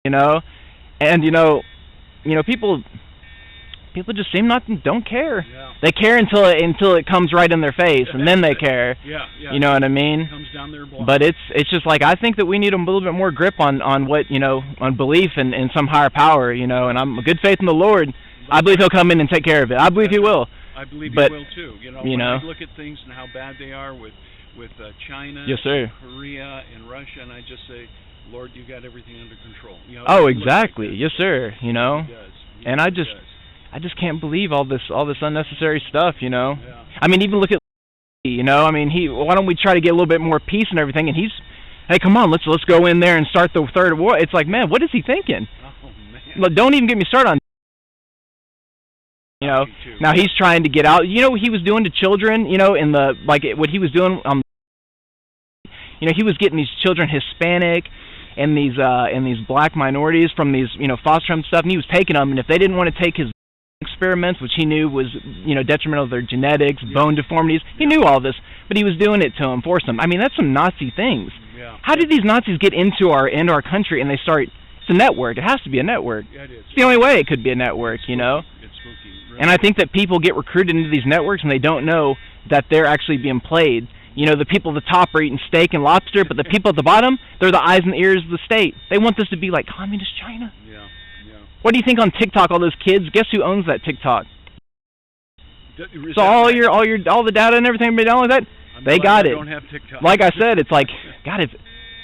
you know, and people just seem don't care. Yeah. They care until it comes right in their face, and then they care. Yeah. You know what I mean? It comes down their block. But it's just like, I think that we need a little bit more grip on what, on belief in some higher power, and I'm a good faith in the Lord. I believe He'll come in and take care of it. I believe He will. I believe He will too. When I look at things and how bad they are with China, yes, sir, Korea, and Russia, and I just say, Lord, You got everything under control. Oh, exactly. Yes, sir. He does. And I just can't believe all this unnecessary stuff. Yeah. I mean, even look at, why don't we try to get a little bit more peace and everything? And hey, come on, let's go in there and start the third war. It's like, man, what is he thinking? Oh man. Look, don't even get me started on. Now he's trying to get out. You know what he was doing to children? In what he was doing. He was getting these children Hispanic and these black minorities from these foster home stuff, and he was taking them. And if they didn't want to take his experiments, which he knew was detrimental to their genetics, bone deformities, he knew all this, but he was doing it to them, force them. I mean, that's some Nazi things. Yeah. How did these Nazis get into our country and they start? It's a network. It has to be a network. Yeah, it is. It's the only way it could be a network. It's spooky. Really. And I think that people get recruited into these networks and they don't know that they're actually being played. The people at the top are eating steak and lobster, but the people at the bottom, they're the eyes and ears of the state. They want this to be like communist China. Yeah. What do you think on TikTok? All those kids. Guess who owns that TikTok? So all the data and everything done with that, they got it. Don't have TikTok. Like I said, it's like, God,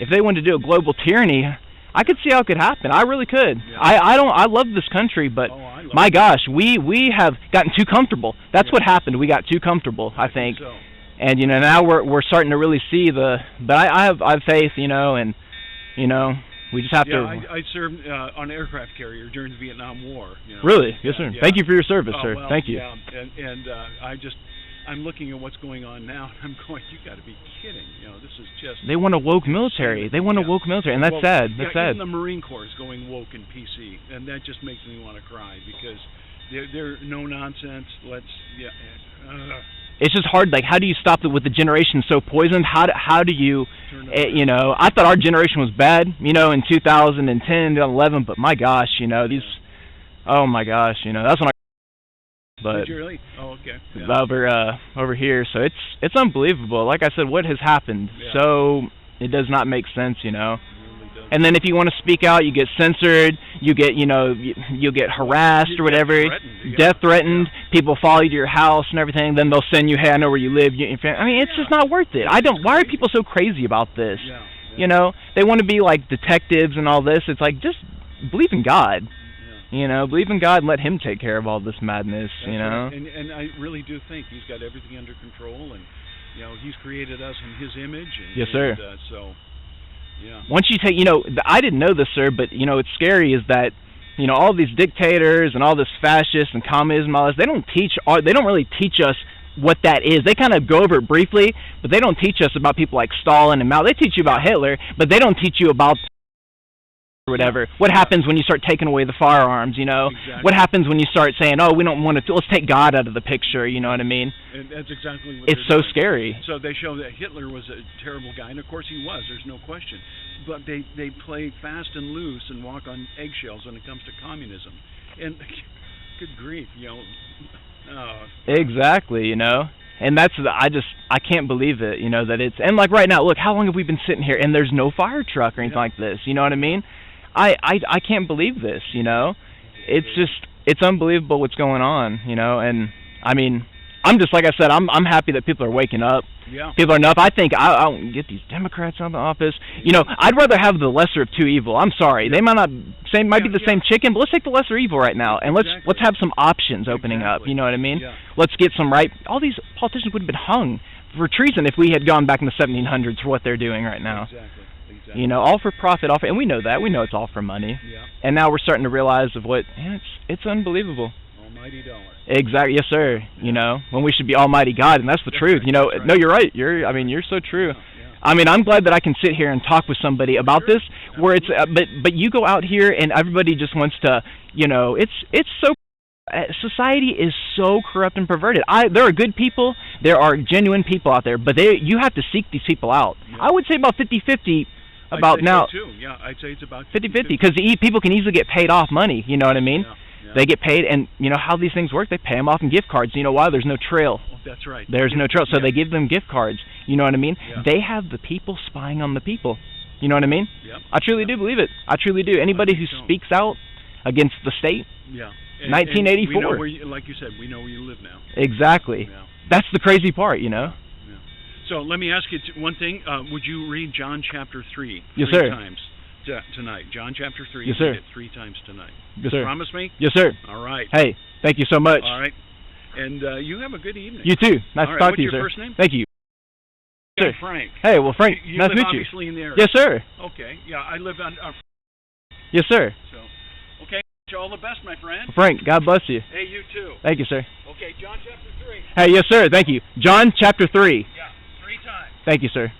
if they wanted to do a global tyranny, I could see how it could happen. I really could. Yeah. I love this country, but my gosh, we have gotten too comfortable. That's what happened. We got too comfortable, I think. So. And now we're starting to really see but I have faith, and we just have to. I served on an aircraft carrier during the Vietnam War. Really? Yes, sir. Yeah. Thank you for your service, sir. Well, Thank you. Yeah, and I'm looking at what's going on now, and I'm going, you got to be kidding. This is just. They want a woke military. They want a woke military, and that's sad. That's sad. Even the Marine Corps is going woke and PC, and that just makes me want to cry because they're no nonsense. It's just hard. Like, how do you stop it with the generation so poisoned? How do you, I thought our generation was bad, in 2010, 2011, but my gosh, these, oh my gosh, that's when but did you really? Oh, okay. Yeah. Over here, so it's unbelievable. Like I said, what has happened? Yeah. So it does not make sense, It really does. And then if you want to speak out, you get censored. You get, you'll get harassed or whatever. Death threatened. Yeah. People follow you to your house and everything. Then they'll send you, hey, I know where you live. I mean, it's just not worth it. Why are people so crazy about this? Yeah. They want to be like detectives and all this. It's like, just believe in God. Believe in God and let Him take care of all this madness. That's right. And I really do think He's got everything under control, and He's created us in His image. And, yes, sir. So. Yeah. Once you take, I didn't know this, sir, but it's scary is that, all these dictators and all this fascist and communism, all this, they don't really teach us what that is. They kind of go over it briefly, but they don't teach us about people like Stalin and Mao. They teach you about Hitler, but they don't teach you about or whatever. What happens when you start taking away the firearms, Exactly. What happens when you start saying, oh, we don't want to, let's take God out of the picture, you know what I mean? And that's exactly what it's so doing. Scary. So they show that Hitler was a terrible guy, and of course he was, there's no question. But they play fast and loose and walk on eggshells when it comes to communism. And good grief, Exactly, And that's, I can't believe it, that it's, and like right now, look, how long have we been sitting here and there's no fire truck or anything like this, you know what I mean? I can't believe this, It's just, it's unbelievable what's going on, and I mean, I'm just, like I said, I'm happy that people are waking up. Yeah. People are enough. I think I don't get these Democrats out of the office. I'd rather have the lesser of two evil. I'm sorry. They might be the same chicken, but let's take the lesser evil right now, and let's have some options opening up, you know what I mean? Yeah. Let's get some right. All these politicians would have been hung for treason if we had gone back in the 1700s for what they're doing right now. Exactly. All for profit, and we know that. We know it's all for money. Yeah. And now we're starting to realize of what, it's unbelievable. Almighty dollar. Exactly, yes, sir. When we should be Almighty God, and that's the truth. Right. No, you're right. You're so true. Yeah. I mean, I'm glad that I can sit here and talk with somebody about this, where it's, but you go out here and everybody just wants to, it's so. Society is so corrupt and perverted. There are good people, there are genuine people out there, but you have to seek these people out. Yeah. I would say about 50-50 about now. So too. Yeah, I'd say it's about 50-50, because people can easily get paid off money. You know what I mean? Yeah. They get paid, and you know how these things work. They pay them off in gift cards. You know why? There's no trail. Oh, that's right. There's no trail, so they give them gift cards. You know what I mean? Yeah. They have the people spying on the people. You know what I mean? Yep. I truly do believe it. I truly do. Anybody who speaks out against the state. Yeah. 1984. And we know where you, like you said, we know where you live now. Exactly. Yeah. That's the crazy part, you know. Yeah. So let me ask you one thing. Would you read John chapter 3 Yes, three sir. times tonight? John chapter 3. Yes, sir. Read it 3 times tonight. Yes, sir. Promise me? Yes, sir. All right. Hey, thank you so much. All right. And you have a good evening. You too. Nice All to talk right. to you, What's your sir. first name? Thank you. Yeah, Sir. Frank. Hey, well, Frank, You nice live to meet you. obviously in the area. Yes, sir. Okay. Yeah, I live on. Yes, sir. So, okay. All the best, my friend. Frank, God bless you. Hey, you too. Thank you, sir. Okay, John chapter 3. Hey, yes, sir. Thank you. John chapter 3. Yeah, 3 times. Thank you, sir.